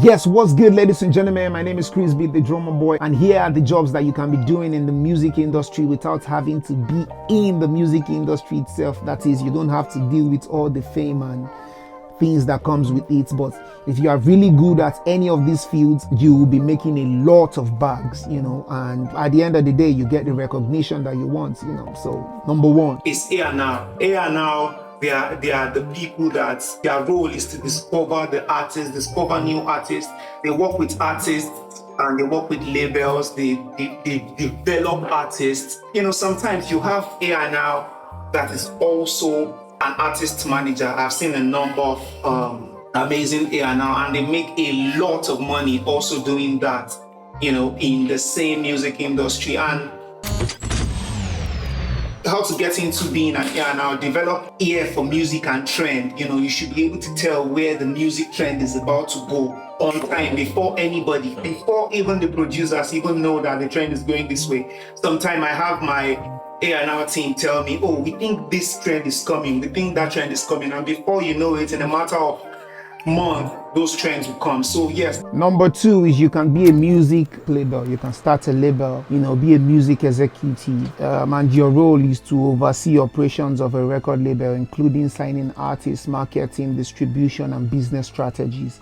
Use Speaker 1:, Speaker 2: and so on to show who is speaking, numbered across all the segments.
Speaker 1: Yes, what's good, ladies and gentlemen? My name is Krizbeatz, the drummer boy, and here are the jobs that you can be doing in the music industry without having to be in the music industry itself. That is, you don't have to deal with all the fame and things that comes with it. But if you are really good at any of these fields, you will be making a lot of bags, and at the end of the day, you get the recognition that you want, So number one
Speaker 2: is A&R. A&R, they are the people that their role is to discover the artists, discover new artists. They work with artists and they work with labels. They develop artists. Sometimes you have A&R that is also an artist manager. I've seen a number of amazing A&R, and they make a lot of money also doing that, in the same music industry. And how to get into being an A&R: develop ear for music and trend. You should be able to tell where the music trend is about to go on time before even the producers even know that the trend is going this way. Sometimes I have my A&R team tell me, oh, we think this trend is coming, we think that trend is coming, and before you know it, in a matter of month, those trends will come. So yes.
Speaker 1: Number two is you can be a music label. You can start a label, be a music executive, and your role is to oversee operations of a record label, including signing artists, marketing, distribution, and business strategies.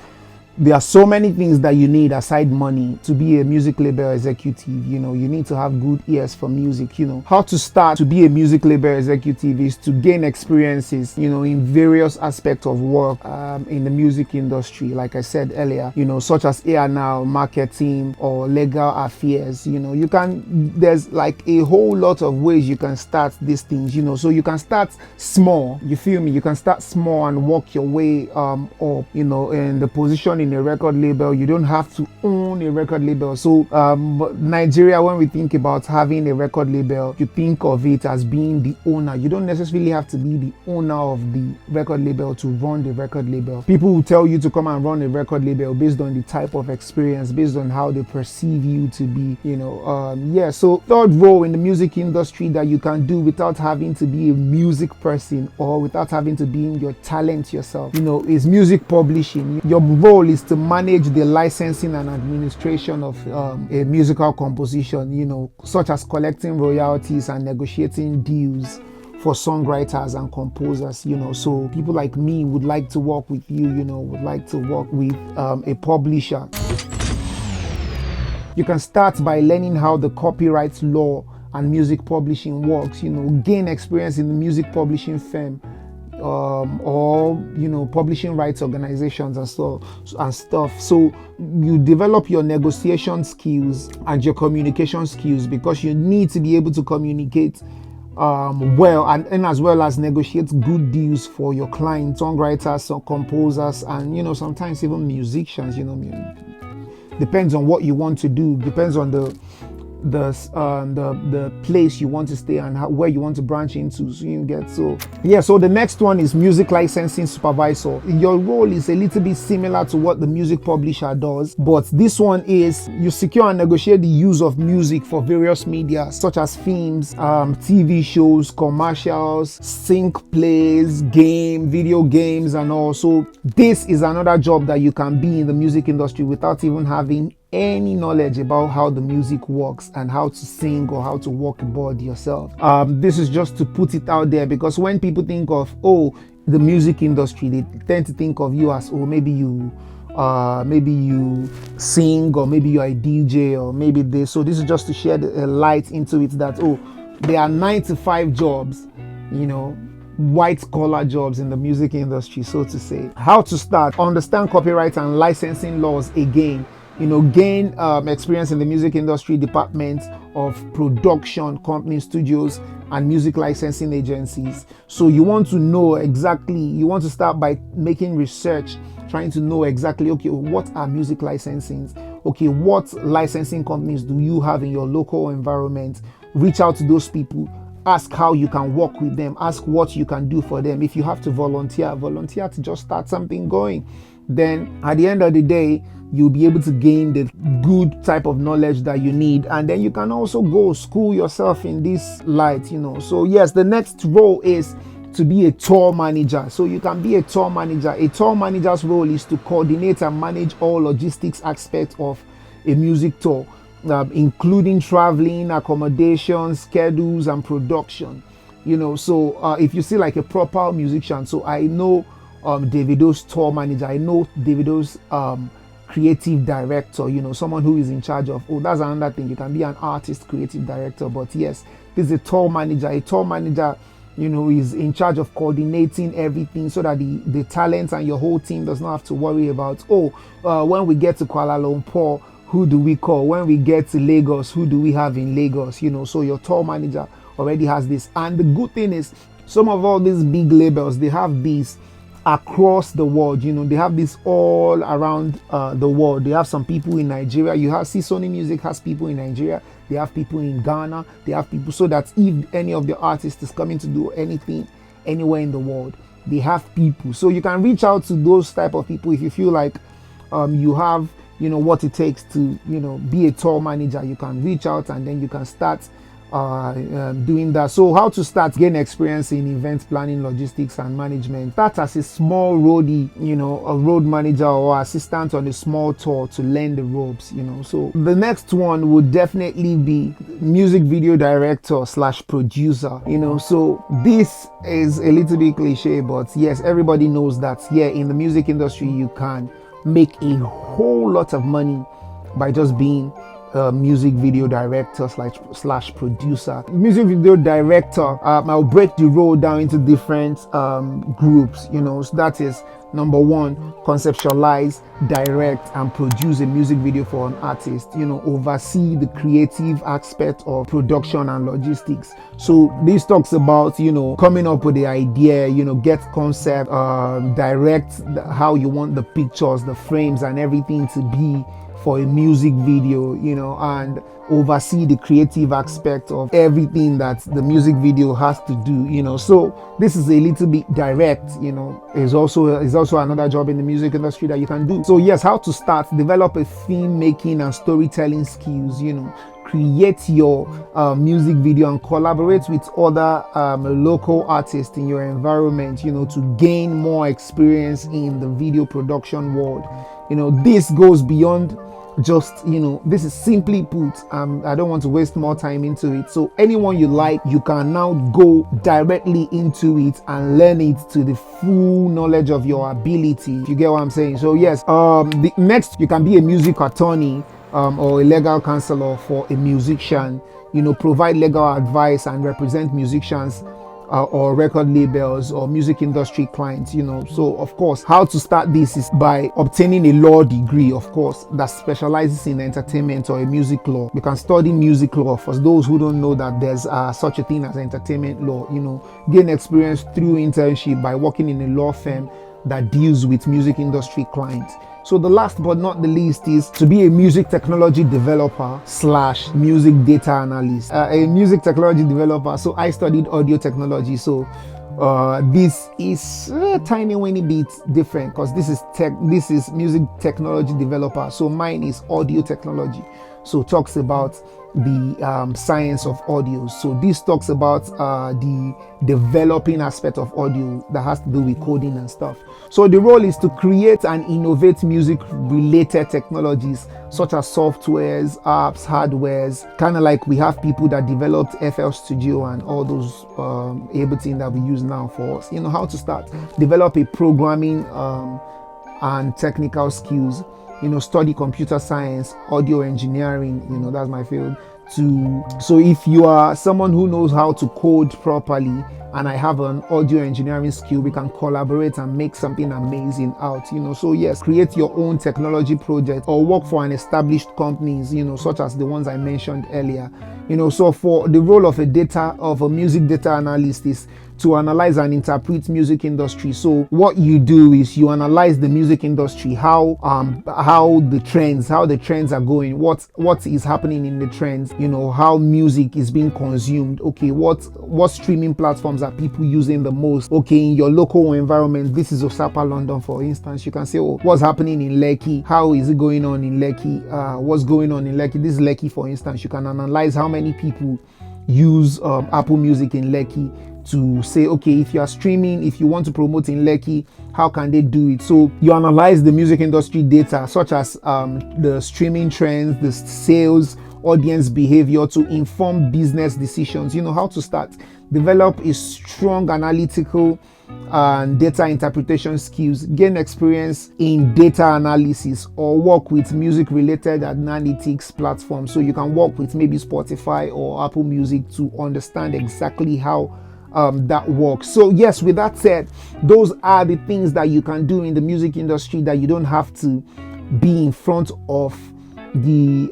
Speaker 1: There are so many things that you need aside money to be a music label executive. You need to have good ears for music. How to start to be a music label executive is to gain experiences, in various aspects of work in the music industry. Like I said earlier, such as A&R, marketing, or legal affairs. There's like a whole lot of ways you can start these things. So you can start small. You feel me? You can start small and work your way up. In the position in a record label. You don't have to own a record label. So Nigeria, when we think about having a record label, you think of it as being the owner. You don't necessarily have to be the owner of the record label to run the record label. People will tell you to come and run a record label based on the type of experience, based on how they perceive you to be. So third role in the music industry that you can do without having to be a music person or without having to be in your talent yourself, is music publishing. Your role is to manage the licensing and administration of a musical composition, such as collecting royalties and negotiating deals for songwriters and composers. So people like me would like to work with you, would like to work with a publisher. You can start by learning how the copyright law and music publishing works, gain experience in the music publishing firm, or publishing rights organizations and stuff. So you develop your negotiation skills and your communication skills, because you need to be able to communicate well and as well as negotiate good deals for your clients, songwriters or composers, and sometimes even musicians. Depends on what you want to do, depends on the place you want to stay and where you want to branch into. So the next one is music licensing supervisor. Your role is a little bit similar to what the music publisher does, but this one is you secure and negotiate the use of music for various media such as films, TV shows, commercials, sync plays, video games, and all. So this is another job that you can be in the music industry without even having any knowledge about how the music works and how to sing or how to work a board yourself. This is just to put it out there, because when people think of the music industry, they tend to think of you as maybe you sing, or maybe you are a DJ, or maybe this. So this is just to shed a light into it that there are 9 to 5 jobs, white collar jobs in the music industry, so to say. How to start: understand copyright and licensing laws again. Gain experience in the music industry department of production companies, studios, and music licensing agencies. So you want to start by making research, trying to know exactly, what are music licensings? What licensing companies do you have in your local environment? Reach out to those people. Ask how you can work with them. Ask what you can do for them. If you have to volunteer to just start something going. Then at the end of the day, you'll be able to gain the good type of knowledge that you need, and then you can also go school yourself in this light. So yes, the next role is to be a tour manager. So you can be a tour manager. A tour manager's role is to coordinate and manage all logistics aspects of a music tour, including traveling, accommodation, schedules, and production. So if you see like a proper musician, so I know Davido's tour manager, I know Davido's creative director, someone who is in charge of, that's another thing, you can be an artist creative director, but yes, this is a tour manager. A tour manager is in charge of coordinating everything so that the talents and your whole team does not have to worry about, when we get to Kuala Lumpur, who do we call? When we get to Lagos, who do we have in Lagos? So your tour manager already has this. And the good thing is, some of all these big labels, they have these across the world. They have this all around the world. They have some people in Nigeria. Sony Music has people in Nigeria. They have people in Ghana. They have people, so that if any of the artists is coming to do anything anywhere in the world, they have people. So you can reach out to those type of people if you feel like you have what it takes to be a tour manager. You can reach out and then you can start doing that. So how to start? Gain experience in event planning, logistics, and management. Start as a small roadie, a road manager or assistant on a small tour to learn the ropes. So the next one would definitely be music video director / producer. So this is a little bit cliche, but yes, everybody knows that in the music industry you can make a whole lot of money by just being music video director / producer. Music video director, I'll break the role down into different groups. So that is number one, conceptualize, direct, and produce a music video for an artist. Oversee the creative aspect of production and logistics. So this talks about coming up with the idea, get concept, direct how you want the pictures, the frames, and everything to be for a music video, and oversee the creative aspect of everything that the music video has to do. So this is a little bit direct. Is also another job in the music industry that you can do. So yes, how to start? Develop a theme making and storytelling skills. Create your music video and collaborate with other local artists in your environment, to gain more experience in the video production world. This goes beyond just, this is simply put, I don't want to waste more time into it. So anyone you like, you can now go directly into it and learn it to the full knowledge of your ability. If you get what I'm saying. So yes, the next, you can be a music attorney or a legal counselor for a musician. Provide legal advice and represent musicians or record labels or music industry clients. So of course, how to start this is by obtaining a law degree, of course, that specializes in entertainment or a music law. You can study music law. For those who don't know that there's such a thing as entertainment law, gain experience through internship by working in a law firm that deals with music industry clients. So the last but not the least is to be a music technology developer / music data analyst. A music technology developer. So I studied audio technology. So this is a tiny weeny bit different because this is music technology developer. So mine is audio technology. So talks about the science of audio. So this talks about the developing aspect of audio that has to do with coding and stuff. So the role is to create and innovate music related technologies such as softwares, apps, hardwares, kind of like we have people that developed FL Studio and all those everything that we use now for us. How to start, develop a programming and technical skills. Study computer science, audio engineering, that's my field. So if you are someone who knows how to code properly and I have an audio engineering skill, we can collaborate and make something amazing out. So yes, create your own technology project or work for an established companies, such as the ones I mentioned earlier. So for the role of a music data analyst is to analyze and interpret music industry. So what you do is you analyze the music industry, how the trends are going, what is happening in the trends, how music is being consumed. Okay, what streaming platforms are people using the most? Okay, in your local environment, this is Osapa, London, for instance. You can say, what's happening in Lekki? How is it going on in Lekki? What's going on in Lekki? This is Lekki, for instance. You can analyze how many people use Apple Music in Lekki to say, okay, if you are streaming, if you want to promote in Lekki, how can they do it? So you analyze the music industry data, such as the streaming trends, the sales, audience behavior, to inform business decisions. You know how to start. Develop a strong analytical and data interpretation skills. Gain experience in data analysis, or work with music related analytics platforms. So you can work with maybe Spotify or Apple Music to understand exactly how that works. So yes, with that said, those are the things that you can do in the music industry that you don't have to be in front of the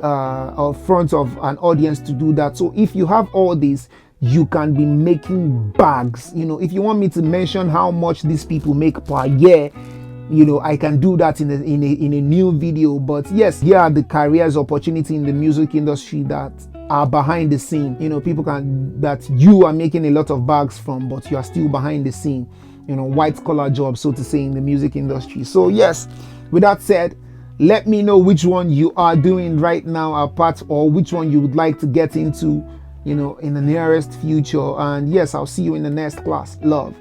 Speaker 1: front of an audience to do that. So if you have all this, you can be making bags. You know, if you want me to mention how much these people make per year, you know, I can do that in a new video. But yes, here are the careers opportunity in the music industry that are behind the scene. You know, people that you are making a lot of bags from, but you are still behind the scene. You know, white collar jobs, so to say, in the music industry. So yes, with that said, let me know which one you are doing right now apart, or which one you would like to get into, you know, in the nearest future. And yes, I'll see you in the next class. Love.